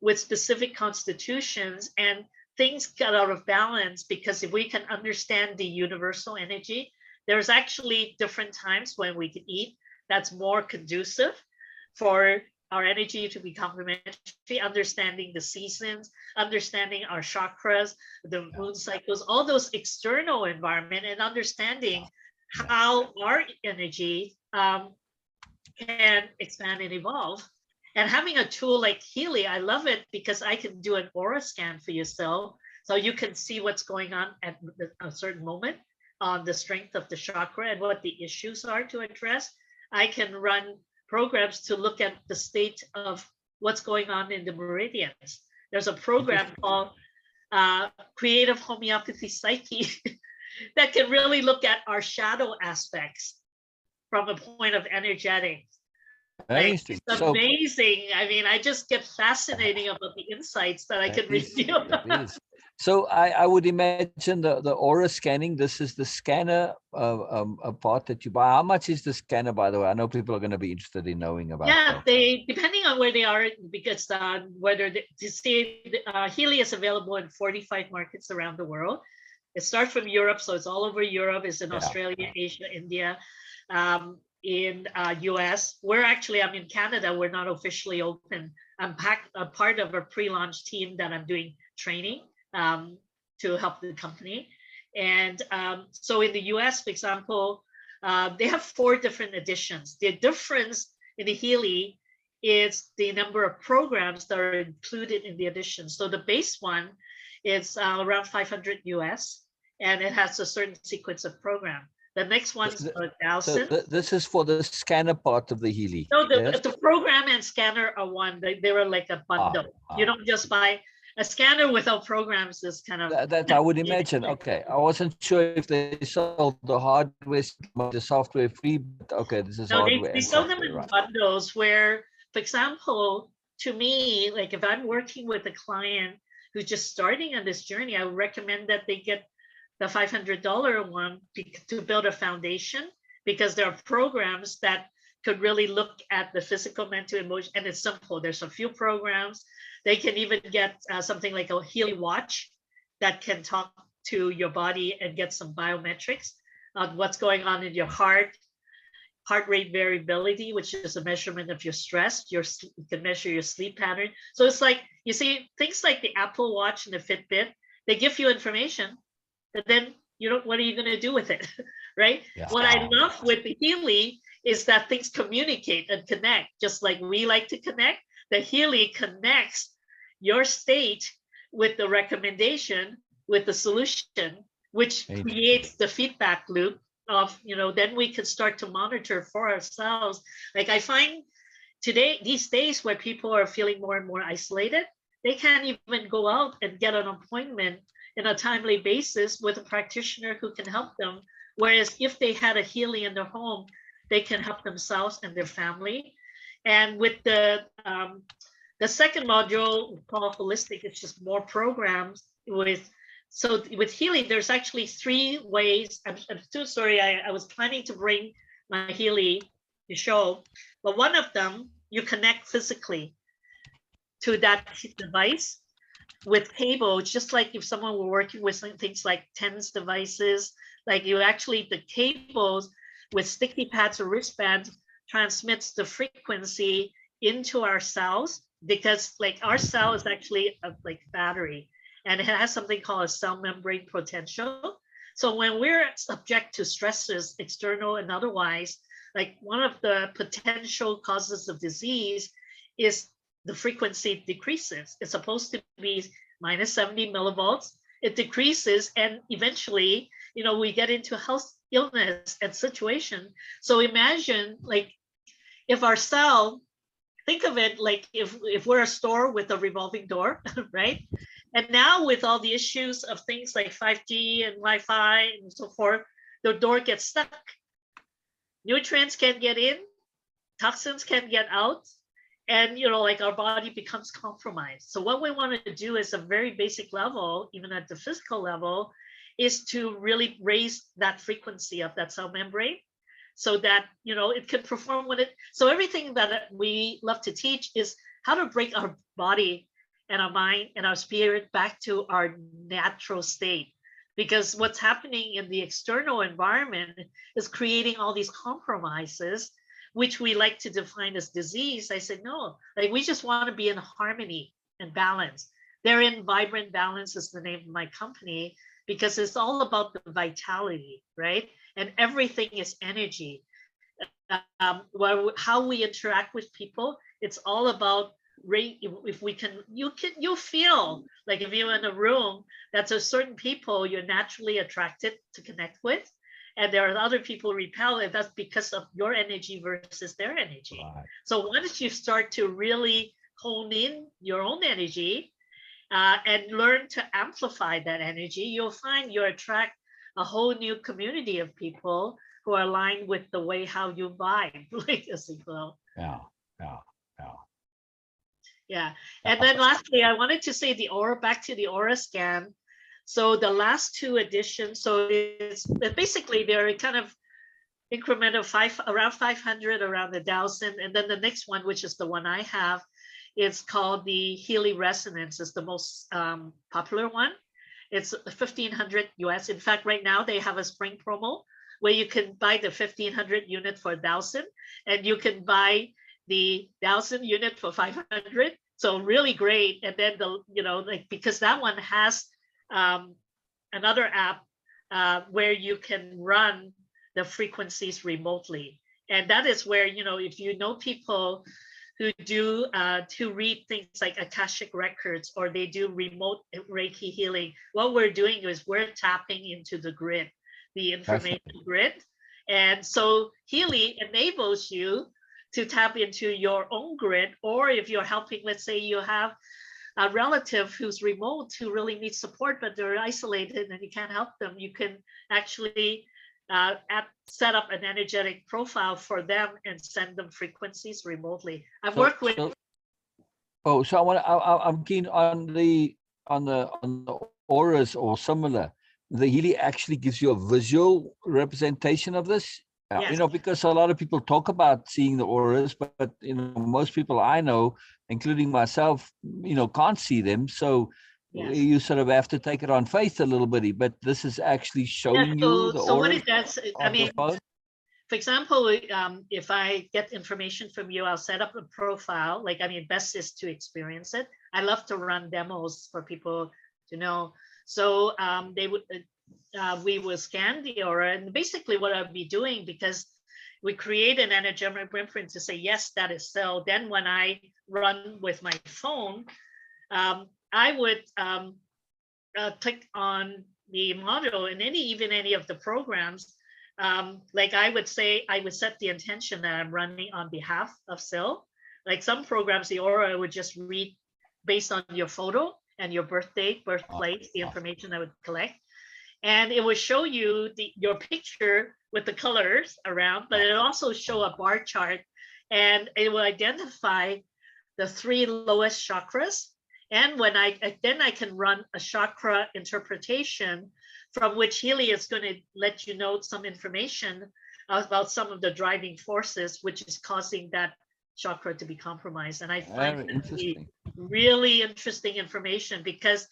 with specific constitutions and things got out of balance, because if we can understand the universal energy, there's actually different times when we can eat that's more conducive for our energy to be complementary, understanding the seasons, understanding our chakras, the moon cycles, all those external environment, and understanding how our energy can expand and evolve. And having a tool like Healy, I love it because I can do an aura scan for yourself, so you can see what's going on at a certain moment on the strength of the chakra and what the issues are to address. I can run programs to look at the state of what's going on in the meridians. There's a program called Creative Homeopathy Psyche that can really look at our shadow aspects from a point of energetics. Like, it's amazing. I mean, I just get fascinating about the insights that I can reveal. So I would imagine the aura scanning, this is the scanner part that you buy. How much is the scanner, by the way? I know people are going to be interested in knowing about that. They, depending on where they are, because whether Healy is available in 45 markets around the world. It starts from Europe, so it's all over Europe. It's in Australia, Asia, India. In US. I'm in Canada. We're not officially open. I'm a part of a pre-launch team that I'm doing training to help the company. And so in the US, for example, they have 4 different editions. The difference in the Healy is the number of programs that are included in the edition. So the base one is around 500 US, and it has a certain sequence of program. The next one's 1,000. So this is for the scanner part of the Healy. No, the program and scanner are one. They were like a bundle. You don't just buy a scanner without programs. Is kind of that I would imagine. Okay, I wasn't sure if they sold the hardware, the software free. But okay, this is hardware. They sell them in bundles. Where, for example, to me, like if I'm working with a client who's just starting on this journey, I would recommend that they get the $500 one to build a foundation, because there are programs that could really look at the physical, mental, emotion, and it's simple. There's a few programs. They can even get something like a Healy watch that can talk to your body and get some biometrics on what's going on in your heart rate variability, which is a measurement of your stress. You can measure your sleep pattern. So it's like, you see, things like the Apple Watch and the Fitbit, they give you information, but then what are you going to do with it, right? What I love with the Healy is that things communicate and connect, just like we like to connect. The Healy connects your state with the recommendation, with the solution, which creates the feedback loop of, then we can start to monitor for ourselves. Like I find these days where people are feeling more and more isolated, they can't even go out and get an appointment in a timely basis with a practitioner who can help them. Whereas if they had a Healy in their home, they can help themselves and their family. And with the second module called Holistic, it's just more programs so with Healy, there's actually 3 ways. I'm too sorry, I was planning to bring my Healy to show, but one of them, you connect physically to that device with cable, just like if someone were working with things like TENS devices, like the cables with sticky pads or wristbands transmits the frequency into our cells, because like our cell is actually a like battery, and it has something called a cell membrane potential. So when we're subject to stresses, external and otherwise, like one of the potential causes of disease is the frequency decreases. It's supposed to be minus 70 millivolts. It decreases, and eventually, you know, we get into health illness and situation. So imagine like if our cell, think of it like if we're a store with a revolving door, right? And now with all the issues of things like 5G and Wi-Fi and so forth, the door gets stuck. Nutrients can't get in, toxins can't get out, and you know, like our body becomes compromised. So what we want to do is a very basic level, even at the physical level, is to really raise that frequency of that cell membrane so that, you know, it can perform what it. So everything that we love to teach is how to bring our body and our mind and our spirit back to our natural state. Because what's happening in the external environment is creating all these compromises, which we like to define as disease. I said, no, like we just want to be in harmony and balance. They're in Vibrant Balance is the name of my company, because it's all about the vitality, right? And everything is energy. How we interact with people, it's all about if we can, you'll feel like if you're in a room that's a certain people you're naturally attracted to connect with, and there are other people repel, and that's because of your energy versus their energy. Right. So once you start to really hone in your own energy and learn to amplify that energy, you'll find you attract a whole new community of people who are aligned with the way how you vibe, like as well. Yeah. Yeah. And then lastly, I wanted to say the aura, back to the aura scan. So the last two editions, so it's basically they're kind of increment of around 500, around 1,000. And then the next one, which is the one I have, is called the Healy Resonance. It's the most popular one. It's 1,500 US. In fact, right now they have a spring promo where you can buy the 1,500 unit for 1,000, and you can buy the 1,000 unit for 500. So really great. And then the, you know, like, because that one has another app where you can run the frequencies remotely. And that is where, you know, if you know people who do to read things like Akashic records, or they do remote Reiki healing, what we're doing is we're tapping into the grid, the information grid. And so Healy enables you to tap into your own grid, or if you're helping, let's say you have a relative who's remote who really needs support, but they're isolated and you can't help them, you can actually set up an energetic profile for them and send them frequencies remotely. I've worked with. I'm keen on the auras or similar. The Healy actually gives you a visual representation of this. Yes. You know, because a lot of people talk about seeing the auras, but you know, most people I know, including myself, you know, can't see them. So yes, you sort of have to take it on faith a little bit. But this is actually showing you the auras. So what it does, I mean, for example, if I get information from you, I'll set up a profile. Like, I mean, best is to experience it. I love to run demos for people to know. So they would. We will scan the aura, and basically what I'll be doing, because we create an energetic blueprint to say, yes, that is so. Then when I run with my phone, I would click on the module, and even any of the programs, like I would say, I would set the intention that I'm running on behalf of SIL. Like some programs, the aura would just read based on your photo and your birth date, birthplace, the information I would collect. And it will show you your picture with the colors around, but it'll also show a bar chart, and it will identify the 3 lowest chakras. And when I can run a chakra interpretation, from which Healy is going to let you know some information about some of the driving forces, which is causing that chakra to be compromised. And I find it to be really interesting information, because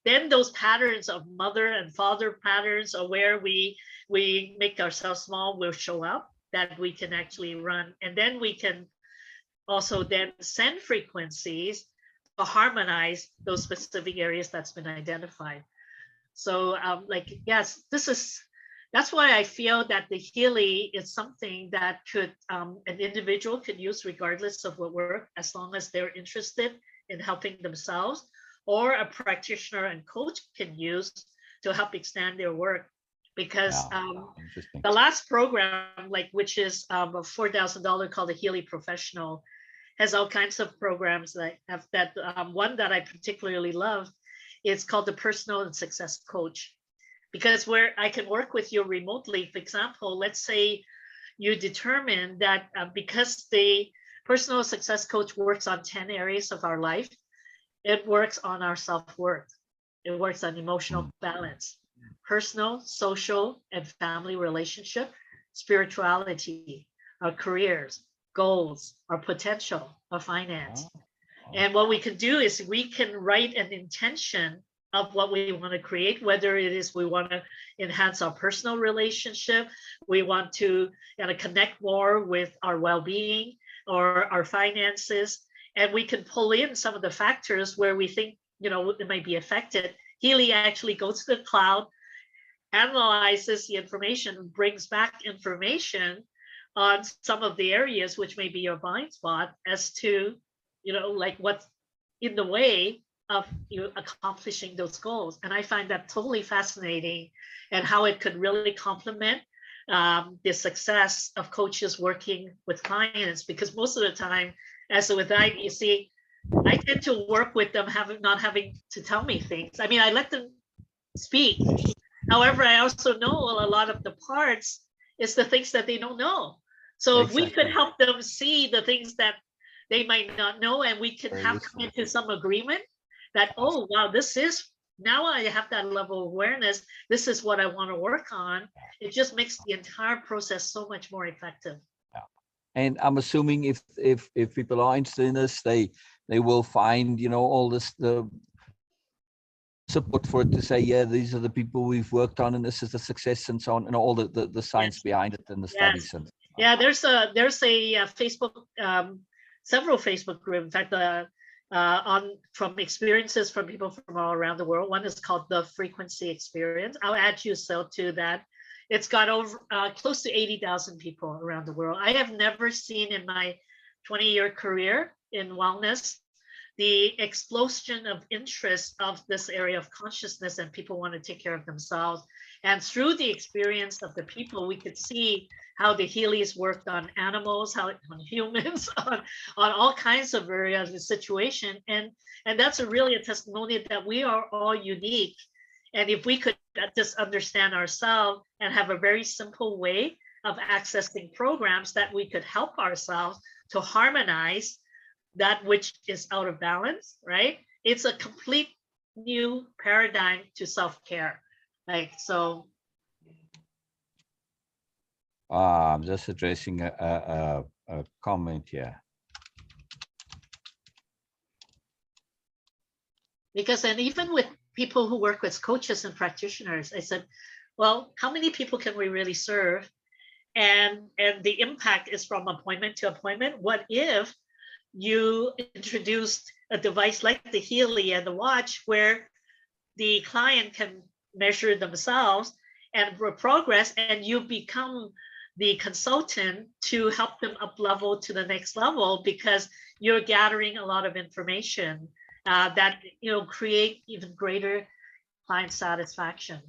then those patterns of mother and father patterns, or where we make ourselves small, will show up. that we can actually run. And then we can also then send frequencies to harmonize those specific areas that's been identified. So like, yes, that's why I feel that the Healy is something that could an individual could use regardless of what work, as long as they're interested in helping themselves, or a practitioner and coach can use to help extend their work. Because interesting. the last program, like, which is a $4,000 called the Healy Professional, has all kinds of programs that have that. One that I particularly love, it's called the Personal and Success Coach, because where I can work with you remotely. For example, let's say you determine that because the personal success coach works on 10 areas of our life, it works on our self-worth. It works on emotional balance, personal, social, and family relationship, spirituality, our careers, goals, our potential, our finance. And what we can do is we can write an intention of what we want to create, whether it is we want to enhance our personal relationship, we want to connect more with our well-being or our finances, and we can pull in some of the factors where we think it might be affected. Healy actually goes to the cloud, analyzes the information, brings back information on some of the areas which may be your blind spot as to like what's in the way of you accomplishing those goals. And I find that totally fascinating, and how it could really complement the success of coaches working with clients. Because most of the time, as with I, you see, I tend to work with them not having to tell me things. I mean, I let them speak. However, I also know a lot of the parts is the things that they don't know. So if we could help them see the things that they might not know, and we can have come into some agreement that, oh, wow, now I have that level of awareness. This is what I want to work on. It just makes the entire process so much more effective. And I'm assuming if people are interested in this, they will find all this the support for it to say, yeah, these are the people we've worked on, and this is the success, and so on, and all the science behind it and the studies. And yeah, there's a Facebook, several Facebook groups. In fact, from experiences from people from all around the world. One is called the Frequency Experience. I'll add you to that. It's got over close to 80,000 people around the world. I have never seen in my 20-year career in wellness the explosion of interest of this area of consciousness, and people want to take care of themselves. And through the experience of the people, we could see how the Healys worked on animals, how on humans, on all kinds of areas of situation. And that's really a testimony that we are all unique. And if we could just understand ourselves and have a very simple way of accessing programs that we could help ourselves to harmonize that which is out of balance, right? It's a complete new paradigm to self-care. So. I'm just addressing a comment here. Because, and even with people who work with coaches and practitioners, I said, well, how many people can we really serve? And the impact is from appointment to appointment. What if you introduced a device like the Healy and the watch, where the client can measure themselves and progress, and you become the consultant to help them up level to the next level, because you're gathering a lot of information that create even greater client satisfaction.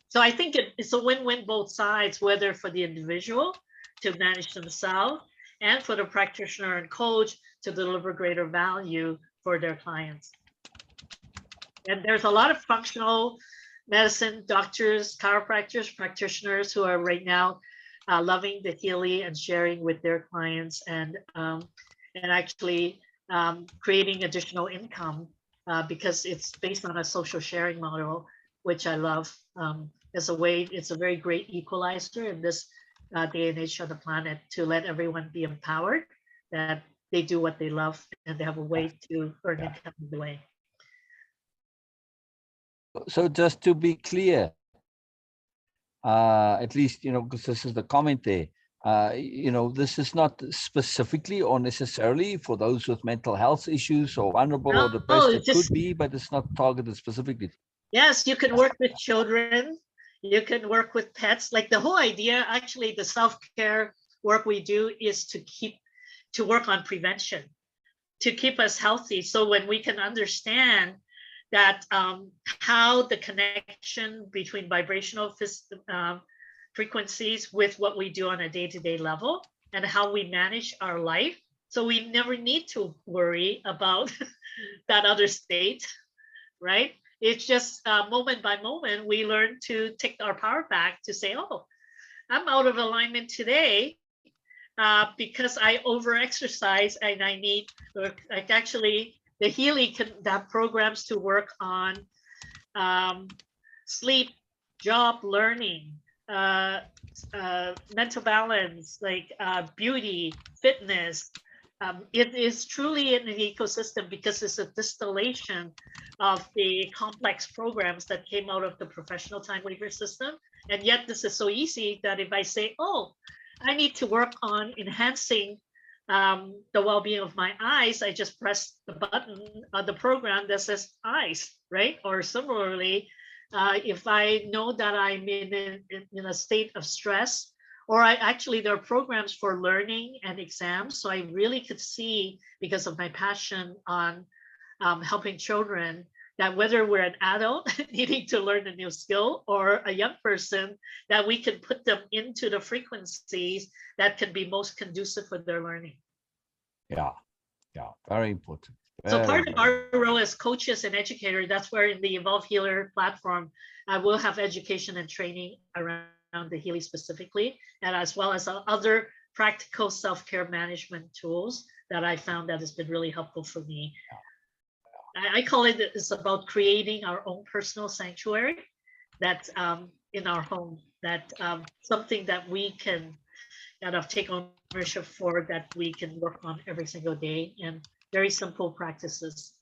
So I think it's a win-win both sides, whether for the individual to manage themselves and for the practitioner and coach to deliver greater value for their clients. And there's a lot of functional medicine doctors, chiropractors, practitioners who are right now loving the Healy and sharing with their clients, and actually creating additional income because it's based on a social sharing model, which I love. It's a very great equalizer in this day and age of the planet, to let everyone be empowered, that they do what they love and they have a way to earn income in the way. So just to be clear, at least, because this is the comment there, This is not specifically or necessarily for those with mental health issues or vulnerable or No, depressed. It just could be, but it's not targeted specifically. yes, you can work with children, you can work with pets. Like the whole idea, actually, the self-care work we do is to work on prevention, to keep us healthy. So when we can understand that how the connection between vibrational frequencies with what we do on a day-to-day level and how we manage our life. So we never need to worry about that other state, right? It's just moment by moment, we learn to take our power back to say, oh, I'm out of alignment today because I over-exercise and I need, like actually, the healing that programs to work on sleep, job, learning, mental balance, like beauty, fitness. It is truly an ecosystem because it's a distillation of the complex programs that came out of the professional time waiver system. And yet this is so easy that if I say, oh, I need to work on enhancing the well-being of my eyes, I just press the button on the program that says eyes, right? Or similarly, if I know that I'm in a state of stress, or there are programs for learning and exams. So I really could see, because of my passion on helping children, that whether we're an adult needing to learn a new skill or a young person, that we can put them into the frequencies that can be most conducive for their learning. Yeah, very important. So Very, part of very. our role as coaches and educators, that's where in the Evolve Healer platform, we'll have education and training around the Healy specifically, and as well as other practical self-care management tools that I found that has been really helpful for me. I call it's about creating our own personal sanctuary that's in our home, that something that we can kind of take ownership for, that we can work on every single day, and very simple practices.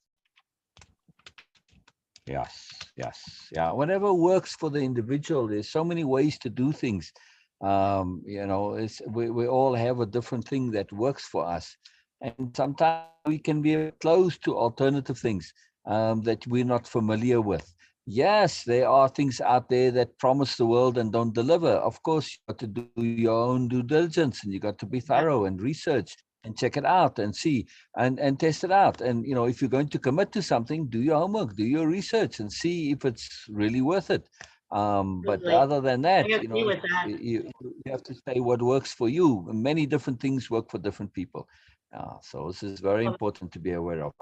Yes, yeah. Whatever works for the individual. There's so many ways to do things. We all have a different thing that works for us, and sometimes we can be close to alternative things that we're not familiar with. Yes, there are things out there that promise the world and don't deliver. Of course, you got to do your own due diligence, and you got to be thorough and research and check it out and see and test it out. And if you're going to commit to something, do your homework, do your research, and see if it's really worth it. But other than that, you have to say what works for you. Many different things work for different people. So this is very important to be aware of.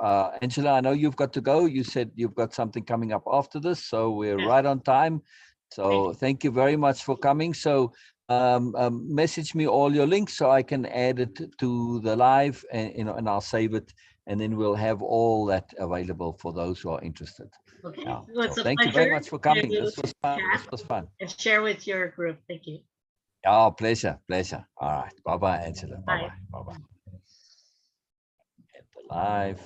Angela, I know you've got to go. You said you've got something coming up after this, so we're right on time. So thank you very much for coming. So message me all your links so I can add it to the live, and I'll save it, and then we'll have all that available for those who are interested. Okay. Yeah. Well, So thank you very much for coming. This was fun. This was fun. And share with your group. Thank you. Oh, pleasure. All right. Bye-bye, Angela. Bye-bye. Bye-bye. At the live.